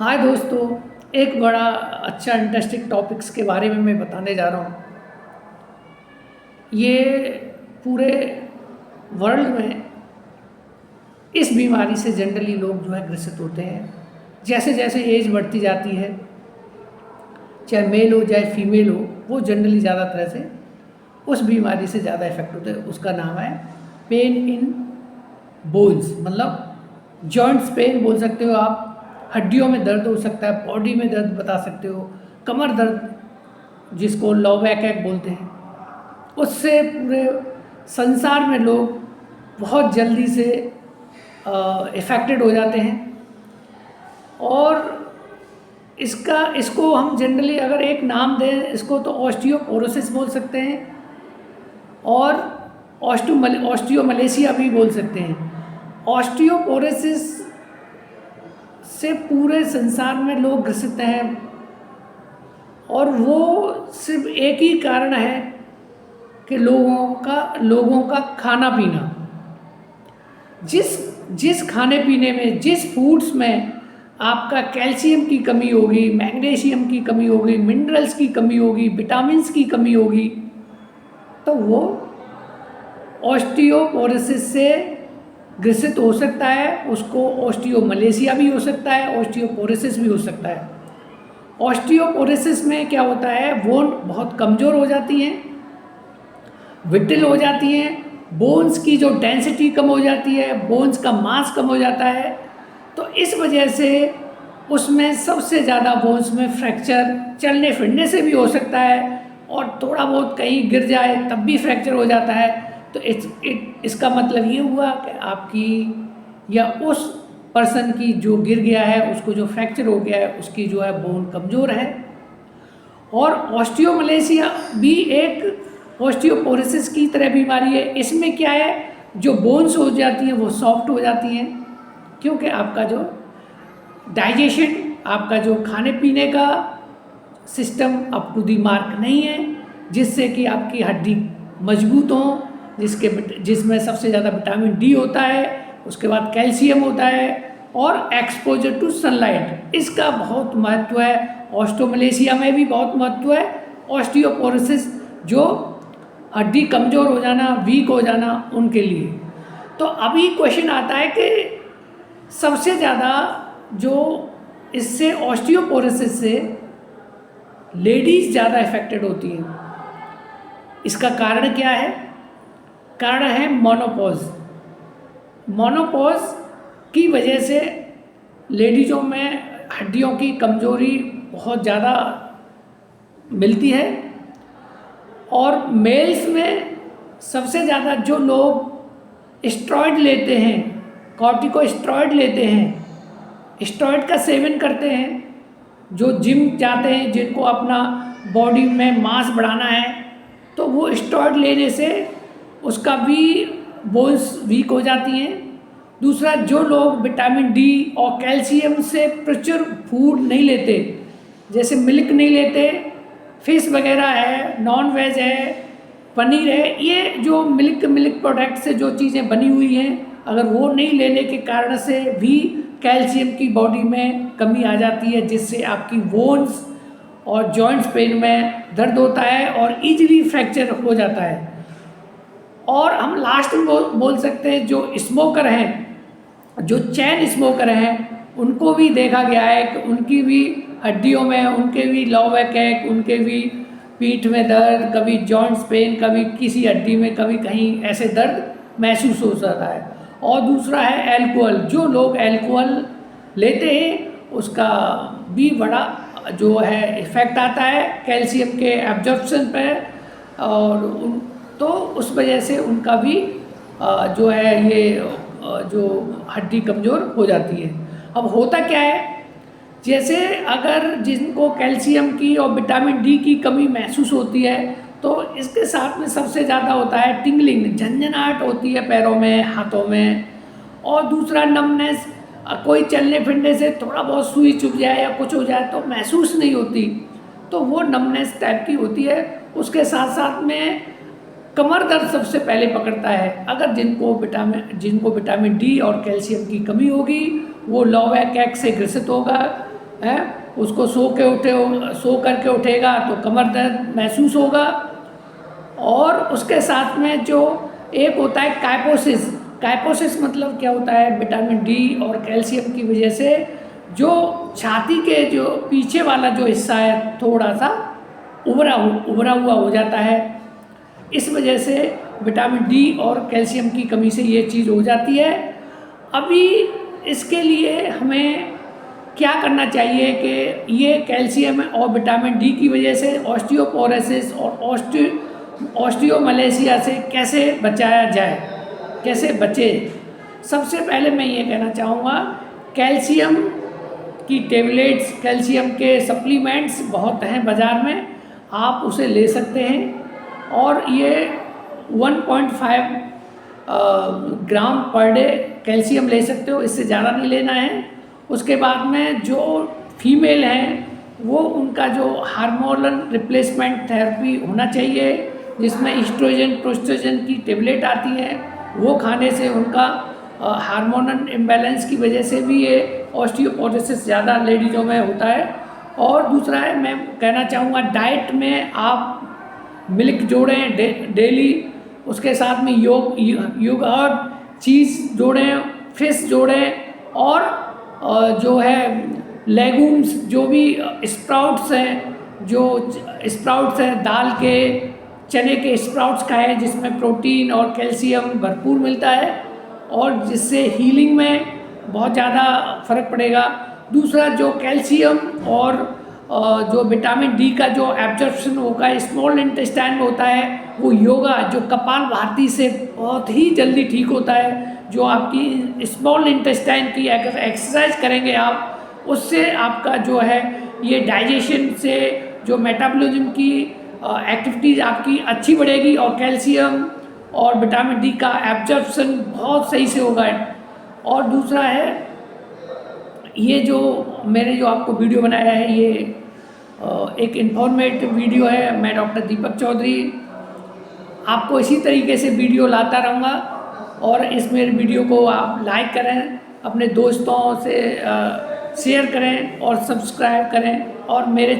हाय दोस्तों, एक बड़ा अच्छा इंटरेस्टिंग टॉपिक्स के बारे में मैं बताने जा रहा हूँ। ये पूरे वर्ल्ड में इस बीमारी से जनरली लोग जो है ग्रसित होते हैं। जैसे जैसे एज बढ़ती जाती है, चाहे मेल हो चाहे फीमेल हो, वो जनरली ज़्यादा तरह से उस बीमारी से ज़्यादा इफेक्ट होते हैं। उसका नाम है पेन इन बोन्स, मतलब जॉइंट्स पेन बोल सकते हो आप। हड्डियों में दर्द हो सकता है, बॉडी में दर्द बता सकते हो, कमर दर्द जिसको लो बैक एक बोलते हैं, उससे पूरे संसार में लोग बहुत जल्दी से इफ़ेक्टेड हो जाते हैं। और इसको हम जनरली अगर एक नाम दें इसको तो ऑस्टियोपोरोसिस बोल सकते हैं और ऑस्टियोमलेशिया भी बोल सकते हैं। ऑस्टियोपोरोसिस से पूरे संसार में लोग ग्रसित हैं और वो सिर्फ एक ही कारण है कि लोगों का खाना पीना। जिस खाने पीने में, जिस फूड्स में आपका कैल्शियम की कमी होगी, मैग्नीशियम की कमी होगी, मिनरल्स की कमी होगी, विटामिन्स की कमी होगी, तो वो ऑस्टियोपोरोसिस से ग्रसित हो सकता है। उसको ऑस्टियोमलेशिया भी हो सकता है, ऑस्टियोपोरोसिस भी हो सकता है। ऑस्टियोपोरोसिस में क्या होता है, बोन बहुत कमज़ोर हो जाती हैं, विट्टिल हो जाती हैं, बोन्स की जो डेंसिटी कम हो जाती है, बोन्स का मास कम हो जाता है। तो इस वजह से उसमें सबसे ज़्यादा बोन्स में फ्रैक्चर चलने फिरने से भी हो सकता है और थोड़ा बहुत कहीं गिर जाए तब भी फ्रैक्चर हो जाता है। तो इसका मतलब ये हुआ कि आपकी या उस पर्सन की जो गिर गया है, उसको जो फ्रैक्चर हो गया है, उसकी जो है बोन कमज़ोर है। और ऑस्टियोमलेशिया भी एक ऑस्टियोपोरोसिस की तरह बीमारी है। इसमें क्या है, जो बोन्स हो जाती हैं वो सॉफ्ट हो जाती हैं, क्योंकि आपका जो डाइजेशन, आपका जो खाने पीने का system up to the mark नहीं है, जिससे कि आपकी हड्डी मजबूत हो, जिसमें सबसे ज़्यादा विटामिन डी होता है, उसके बाद कैल्शियम होता है और एक्सपोजर टू सनलाइट, इसका बहुत महत्व है। ऑस्टियोमलेशिया में भी बहुत महत्व है। ऑस्टियोपोरोसिस जो हड्डी कमज़ोर हो जाना, वीक हो जाना, उनके लिए। तो अभी क्वेश्चन आता है कि सबसे ज़्यादा जो इससे ऑस्टियोपोरोसिस से लेडीज़ ज़्यादा इफेक्टेड होती हैं। इसका कारण क्या है? कारण है मोनोपॉज। मोनोपॉज की वजह से लेडीज़ों में हड्डियों की कमज़ोरी बहुत ज़्यादा मिलती है और मेल्स में सबसे ज़्यादा जो लोग स्टेरॉइड लेते हैं, कॉर्टिकोस्टेरॉइड लेते हैं, स्टेरॉइड का सेवन करते हैं, जो जिम जाते हैं, जिनको अपना बॉडी में मास बढ़ाना है, तो वो स्टेरॉइड लेने से उसका भी बोन्स वीक हो जाती हैं। दूसरा, जो लोग विटामिन डी और कैल्शियम से प्रचुर फूड नहीं लेते, जैसे मिल्क नहीं लेते, फिश वगैरह है, नॉन वेज है, पनीर है, ये जो मिल्क प्रोडक्ट से जो चीज़ें बनी हुई हैं, अगर वो नहीं लेने के कारण से भी कैल्शियम की बॉडी में कमी आ जाती है, जिससे आपकी बोन्स और जॉइंट्स पेन में दर्द होता है और इजीली फ्रैक्चर हो जाता है। और हम लास्ट में बोल सकते हैं, जो स्मोकर हैं, जो चैन स्मोकर हैं, उनको भी देखा गया है कि उनकी भी हड्डियों में, उनके भी लो बैक एक, उनके भी पीठ में दर्द, कभी जॉइंट्स पेन, कभी किसी हड्डी में, कभी कहीं ऐसे दर्द महसूस हो सकता है। और दूसरा है अल्कोहल। जो लोग अल्कोहल लेते हैं उसका भी बड़ा जो है इफ़ेक्ट आता है कैल्शियम के एब्जॉर्प्शन पर, और तो उस वजह से उनका भी जो है ये जो हड्डी कमज़ोर हो जाती है। अब होता क्या है, जैसे अगर जिनको कैल्शियम की और विटामिन डी की कमी महसूस होती है, तो इसके साथ में सबसे ज़्यादा होता है टिंगलिंग, झंझनाहट होती है पैरों में, हाथों में। और दूसरा नमनेस, कोई चलने फिरने से थोड़ा बहुत सुई चुभ जाए या कुछ हो जाए तो महसूस नहीं होती, तो वो नमनेस टाइप की होती है। उसके साथ साथ में कमर दर्द सबसे पहले पकड़ता है। अगर जिनको विटामिन डी और कैल्शियम की कमी होगी, वो लो बैक एक से ग्रसित होगा, है, उसको सो करके उठेगा तो कमर दर्द महसूस होगा। और उसके साथ में जो एक होता है काइपोसिस मतलब क्या होता है, विटामिन डी और कैल्शियम की वजह से जो छाती के जो पीछे वाला जो हिस्सा है थोड़ा सा उभरा हुआ हो जाता है। इस वजह से विटामिन डी और कैल्शियम की कमी से ये चीज़ हो जाती है। अभी इसके लिए हमें क्या करना चाहिए कि ये कैल्शियम और विटामिन डी की वजह से ऑस्टियोपोरोसिस और ऑस्टियोमलेशिया से कैसे बचाया जाए, कैसे बचे। सबसे पहले मैं ये कहना चाहूँगा, कैल्शियम की टेबलेट्स, कैल्शियम के सप्लीमेंट्स बहुत हैं बाज़ार में, आप उसे ले सकते हैं। और ये 1.5 ग्राम पर डे कैल्शियम ले सकते हो, इससे ज़्यादा नहीं लेना है। उसके बाद में जो फीमेल हैं वो उनका जो हार्मोनल रिप्लेसमेंट थेरेपी होना चाहिए, जिसमें ईस्ट्रोजन प्रोस्ट्रोजन की टेबलेट आती है, वो खाने से उनका हार्मोनल इम्बैलेंस की वजह से भी ये ऑस्टियोपोरोसिस ज़्यादा लेडीज़ों में होता है। और दूसरा है, मैं कहना चाहूँगा डाइट में आप मिल्क जोड़ें डेली, उसके साथ में योगर्ट, चीज़ जोड़ें, फिश जोड़ें, और जो है लेगूम्स, जो भी स्प्राउट्स हैं दाल के, चने के स्प्राउट्स खाएं, जिसमें प्रोटीन और कैल्शियम भरपूर मिलता है और जिससे हीलिंग में बहुत ज़्यादा फ़र्क पड़ेगा। दूसरा, जो कैल्शियम और जो विटामिन डी का जो एब्जॉर्प्शन होगा स्मॉल इंटेस्टाइन में होता है, वो योगा जो कपालभाति से बहुत ही जल्दी ठीक होता है। जो आपकी स्मॉल इंटेस्टाइन की एक्सरसाइज करेंगे आप, उससे आपका जो है ये डाइजेशन से जो मेटाबॉलिज्म की एक्टिविटीज़ आपकी अच्छी बढ़ेगी और कैल्शियम और विटामिन डी का एब्जॉर्प्शन बहुत सही से होगा। और दूसरा है, ये जो मैंने जो आपको वीडियो बनाया है, ये एक इन्फॉर्मेटिव वीडियो है। मैं डॉक्टर दीपक चौधरी आपको इसी तरीके से वीडियो लाता रहूँगा। और इस मेरे वीडियो को आप लाइक करें, अपने दोस्तों से शेयर करें और सब्सक्राइब करें, और मेरे